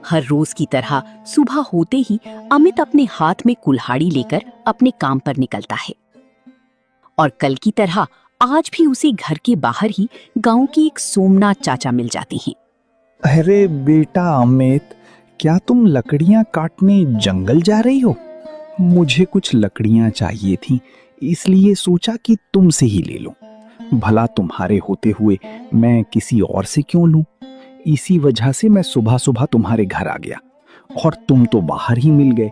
हर रोज की तरह सुबह होते ही अमित अपने हाथ में कुल्हाड़ी लेकर अपने काम पर निकलता है। और कल की तरह आज भी उसे घर के बाहर ही गांव के एक सोमनाथ चाचा मिल जाते हैं। अरे बेटा अमित, क्या तुम लकड़ियां काटने जंगल जा रही हो? मुझे कुछ लकड़ियां चाहिए थी, इसलिए सोचा कि तुमसे ही ले लूं। भला तुम्हारे होते हुए मैं किसी और से क्यों लूं? इसी वजह से मैं सुबह सुबह तुम्हारे घर आ गया और तुम तो बाहर ही मिल गए।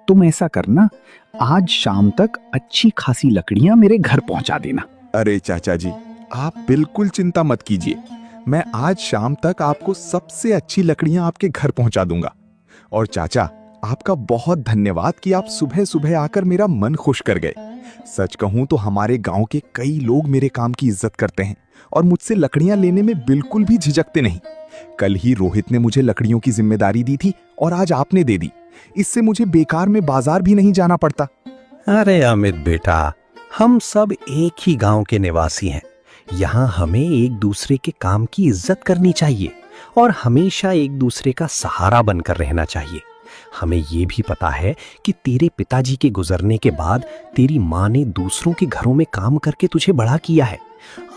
तुम ऐसा करना, आज शाम तक अच्छी खासी लकड़ियां मेरे घर पहुंचा देना। अरे चाचा जी, आप बिल्कुल चिंता मत कीजिए। मैं आज शाम तक आपको सबसे अच्छी लकड़ियां आपके घर पहुंचा दूंगा। और चाचा, आपका बहुत धन्यवाद कि आप सुबह सुबह आकर मेरा मन खुश कर गए। सच कहूं तो हमारे गांव के कई लोग मेरे काम की इज्जत करते हैं और मुझसे लकड़ियां लेने में बिल्कुल भी झिझकते नहीं। कल ही रोहित ने मुझे लकड़ियों की जिम्मेदारी दी थी और आज आपने दे दी। इससे मुझे बेकार में बाजार भी नहीं जाना पड़ता। अरे अमित बेटा, हम सब एक ही गांव के निवासी हैं। यहाँ हमें एक दूसरे के काम की इज्जत करनी चाहिए और हमेशा एक दूसरे का सहारा बनकर रहना चाहिए। हमें ये भी पता है कि तेरे पिताजी के गुजरने के बाद तेरी माँ ने दूसरों के घरों में काम करके तुझे बड़ा किया है।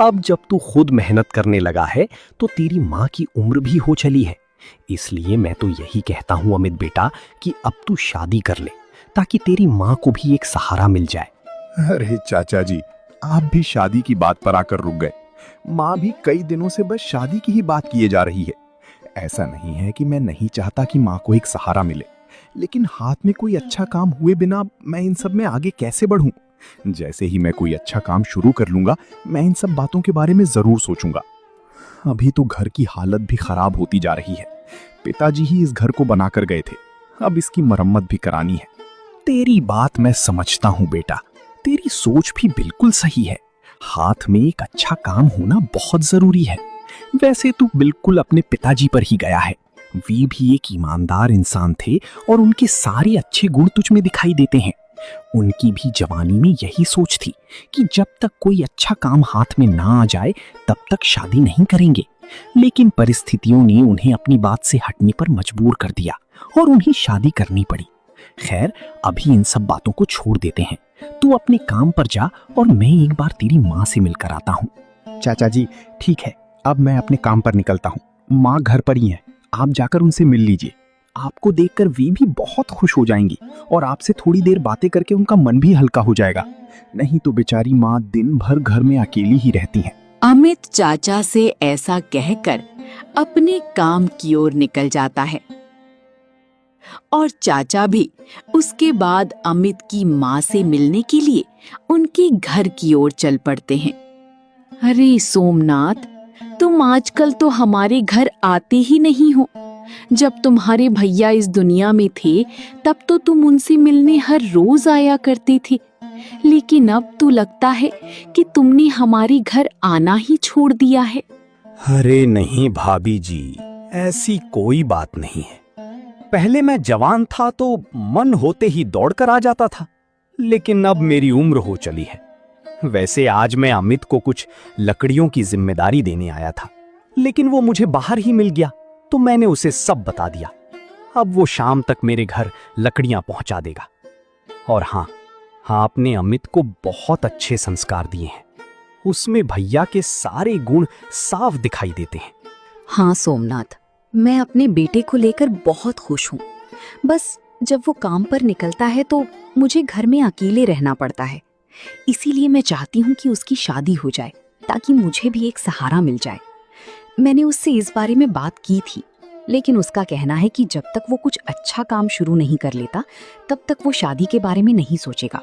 अब जब तू खुद मेहनत करने लगा है तो तेरी माँ की उम्र भी हो चली है। इसलिए मैं तो यही कहता हूँ अमित बेटा कि अब तू शादी कर ले ताकि तेरी माँ को भी एक सहारा मिल जाए। अरे चाचा जी, आप भी शादी की बात पर आकर रुक गए। माँ भी कई दिनों से बस शादी की ही बात किए जा रही है। ऐसा नहीं है कि मैं नहीं चाहता कि माँ को एक सहारा मिले, लेकिन हाथ में कोई अच्छा काम हुए बिना मैं इन सब में आगे कैसे बढ़ूं? जैसे ही मैं कोई अच्छा काम शुरू कर लूंगा, मैं इन सब बातों के बारे में जरूर सोचूंगा। अभी तो घर की हालत भी खराब होती जा रही है। पिताजी ही इस घर को बनाकर गए थे, अब इसकी मरम्मत भी करानी है। तेरी बात मैं समझता हूँ बेटा, तेरी सोच भी बिल्कुल सही है। हाथ में एक अच्छा काम होना बहुत जरूरी है। वैसे तू बिल्कुल अपने पिताजी पर ही गया है। वे भी एक ईमानदार इंसान थे और उनके सारे अच्छे गुण तुझ में दिखाई देते हैं। उनकी भी जवानी में यही सोच थी कि जब तक कोई अच्छा काम हाथ में ना आ जाए तब तक शादी नहीं करेंगे। लेकिन परिस्थितियों ने उन्हें अपनी बात से हटने पर मजबूर कर दिया और उन्हें शादी करनी पड़ी। खैर, अभी इन सब बातों को छोड़ देते हैं। तू अपने काम पर जा और मैं एक बार तेरी माँ से मिलकर आता हूँ। चाचा जी, ठीक है, अब मैं अपने काम पर निकलता हूँ। माँ घर पर ही है, आप जाकर उनसे मिल लीजिए। आपको देखकर वे भी बहुत खुश हो जाएंगी और आपसे थोड़ी देर बातें करके उनका मन भी हल्का हो जाएगा। नहीं तो बेचारी माँ दिन भर घर में अकेली ही रहती हैं। अमित चाचा से ऐसा कहकर अपने काम की ओर निकल जाता है और चाचा भी उसके बाद अमित की माँ से मिलने के लिए उनके घर की ओर चल पड़ते हैं। अरे सोमनाथ, तुम आजकल तो हमारे घर आते ही नहीं हो। जब तुम्हारे भैया इस दुनिया में थे तब तो तुम उनसे मिलने हर रोज आया करते थे, लेकिन अब तो लगता है कि तुमने हमारे घर आना ही छोड़ दिया है। अरे नहीं भाभी जी, ऐसी कोई बात नहीं है। पहले मैं जवान था तो मन होते ही दौड़कर आ जाता था, लेकिन अब मेरी उम्र हो चली है। वैसे आज मैं अमित को कुछ लकड़ियों की जिम्मेदारी देने आया था, लेकिन वो मुझे बाहर ही मिल गया तो मैंने उसे सब बता दिया। अब वो शाम तक मेरे घर लकड़ियां पहुंचा देगा। और हाँ, आपने अमित को बहुत अच्छे संस्कार दिए हैं। उसमें भैया के सारे गुण साफ दिखाई देते हैं। हाँ सोमनाथ, मैं अपने बेटे को लेकर बहुत खुश हूँ। बस जब वो काम पर निकलता है तो मुझे घर में अकेले रहना पड़ता है। इसीलिए मैं चाहती हूँ कि उसकी शादी हो जाए ताकि मुझे भी एक सहारा मिल जाए। मैंने उससे इस बारे में बात की थी, लेकिन उसका कहना है कि जब तक वो कुछ अच्छा काम शुरू नहीं कर लेता तब तक वो शादी के बारे में नहीं सोचेगा।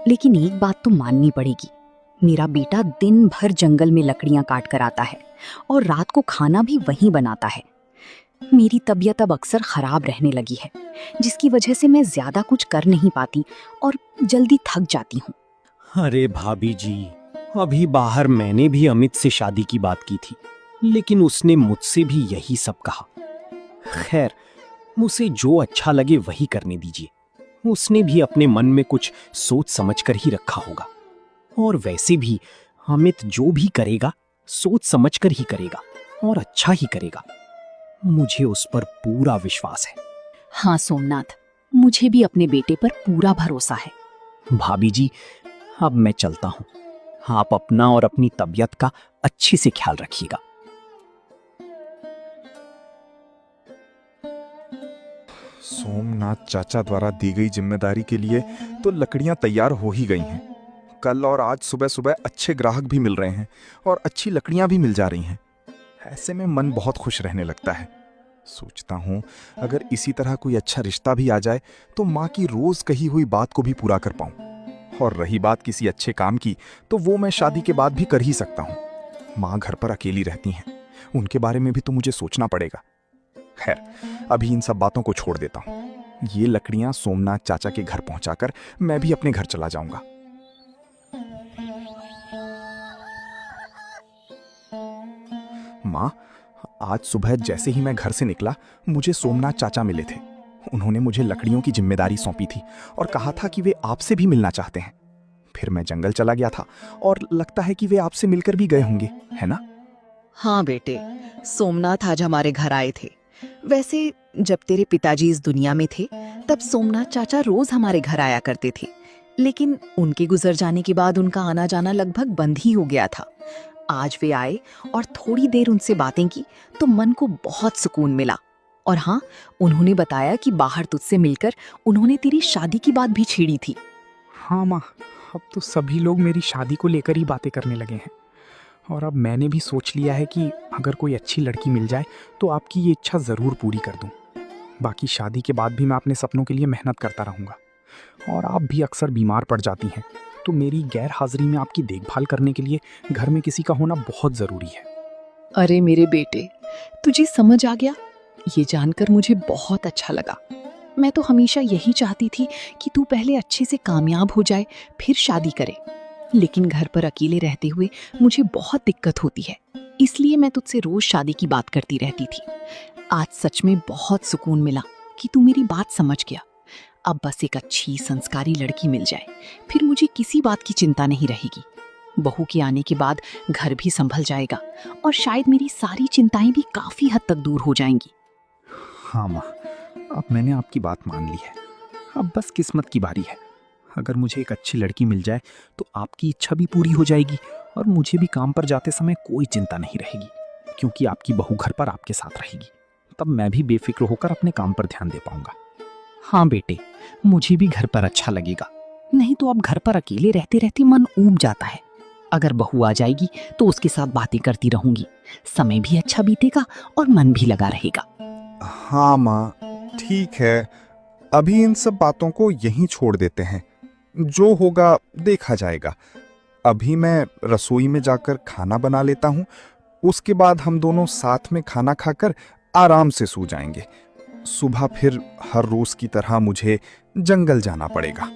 लेकिन एक बात तो माननी पड़ेगी, मेरा बेटा दिन भर जंगल में लकड़ियां काट कर आता है और रात को खाना भी वहीं बनाता है। मेरी तबीयत अब अक्सर खराब रहने लगी है, जिसकी वजह से मैं ज्यादा कुछ कर नहीं पाती और जल्दी थक जाती हूँ। अरे भाभी जी, अभी बाहर मैंने भी अमित से शादी की बात की थी, लेकिन उसने मुझसे भी यही सब कहा। खैर, मुझे जो अच्छा लगे वही करने दीजिए। उसने भी अपने मन में कुछ सोच समझकर ही रखा होगा। और वैसे भी अमित जो भी करेगा सोच समझकर ही करेगा और अच्छा ही करेगा। मुझे उस पर पूरा विश्वास है। हाँ सोमनाथ, मुझे भी अपने बेटे पर पूरा भरोसा है। भाभी जी, अब मैं चलता हूँ। आप अपना और अपनी तबीयत का अच्छे से ख्याल रखिएगा। सोमनाथ चाचा द्वारा दी गई जिम्मेदारी के लिए तो लकड़ियां तैयार हो ही गई हैं। कल और आज सुबह सुबह अच्छे ग्राहक भी मिल रहे हैं और अच्छी लकड़ियां भी मिल जा रही हैं। ऐसे में मन बहुत खुश रहने लगता है। सोचता हूँ अगर इसी तरह कोई अच्छा रिश्ता भी आ जाए तो माँ की रोज कही हुई बात को भी पूरा कर पाऊँ। और रही बात किसी अच्छे काम की, तो वो मैं शादी के बाद भी कर ही सकता हूँ। माँ घर पर अकेली रहती हैं, उनके बारे में भी तो मुझे सोचना पड़ेगा। खैर, अभी इन सब बातों को छोड़ देता हूँ। ये लकड़ियां सोमनाथ चाचा के घर पहुंचाकर मैं भी अपने घर चला जाऊंगा। माँ, आज सुबह जैसे ही मैं घर से निकला, मुझे सोमनाथ चाचा मिले थे। उन्होंने मुझे लकड़ियों की जिम्मेदारी सौंपी थी और कहा था कि वे आपसे भी मिलना चाहते हैं। फिर मैं जंगल चला गया था और लगता है कि वे आपसे मिलकर भी गए होंगे, है ना? हाँ बेटे, सोमनाथ आज हमारे घर आए थे। वैसे जब तेरे पिताजी इस दुनिया में थे तब सोमनाथ चाचा रोज हमारे घर आया करते थे, लेकिन उनके गुजर जाने के बाद उनका आना जाना लगभग बंद ही हो गया था। आज वे आए और थोड़ी देर उनसे बातें की तो मन को बहुत सुकून मिला। और हाँ, उन्होंने बताया कि बाहर तुझसे मिलकर उन्होंने तेरी शादी की बात भी छेड़ी थी। हाँ माँ, अब तो सभी लोग मेरी शादी को लेकर ही बातें करने लगे हैं। और अब मैंने भी सोच लिया है कि अगर कोई अच्छी लड़की मिल जाए तो आपकी ये इच्छा ज़रूर पूरी कर दूं। बाकी शादी के बाद भी मैं अपने सपनों के लिए मेहनत करता रहूँगा। और आप भी अक्सर बीमार पड़ जाती हैं, तो मेरी गैर हाजिरी में आपकी देखभाल करने के लिए घर में किसी का होना बहुत ज़रूरी है। अरे मेरे बेटे, तुझे समझ आ गया, ये जानकर मुझे बहुत अच्छा लगा। मैं तो हमेशा यही चाहती थी कि तू पहले अच्छे से कामयाब हो जाए, फिर शादी करे। लेकिन घर पर अकेले रहते हुए मुझे बहुत दिक्कत होती है, इसलिए मैं तुझसे रोज शादी की बात करती रहती थी। आज सच में बहुत सुकून मिला कि तू मेरी बात समझ गया। अब बस एक अच्छी संस्कारी लड़की मिल जाए, फिर मुझे किसी बात की चिंता नहीं रहेगी। बहू के आने के बाद घर भी संभल जाएगा और शायद मेरी सारी चिंताएं भी काफी हद तक दूर हो जाएंगी। हाँ माँ, अब मैंने आपकी बात मान ली है। अब बस किस्मत की बारी है। अगर मुझे एक अच्छी लड़की मिल जाए तो आपकी इच्छा भी पूरी हो जाएगी और मुझे भी काम पर जाते समय कोई चिंता नहीं रहेगी, क्योंकि आपकी बहू घर पर आपके साथ रहेगी। तब मैं भी बेफिक्र होकर अपने काम पर ध्यान दे पाऊंगा। हाँ बेटे, मुझे भी घर पर अच्छा लगेगा। नहीं तो अब घर पर अकेले रहते रहते मन ऊब जाता है। अगर बहू आ जाएगी तो उसके साथ बातें करती रहूंगी, समय भी अच्छा बीतेगा और मन भी लगा रहेगा। हाँ माँ, ठीक है, अभी इन सब बातों को यहीं छोड़ देते हैं। जो होगा देखा जाएगा। अभी मैं रसोई में जाकर खाना बना लेता हूँ, उसके बाद हम दोनों साथ में खाना खाकर आराम से सो जाएंगे। सुबह फिर हर रोज की तरह मुझे जंगल जाना पड़ेगा।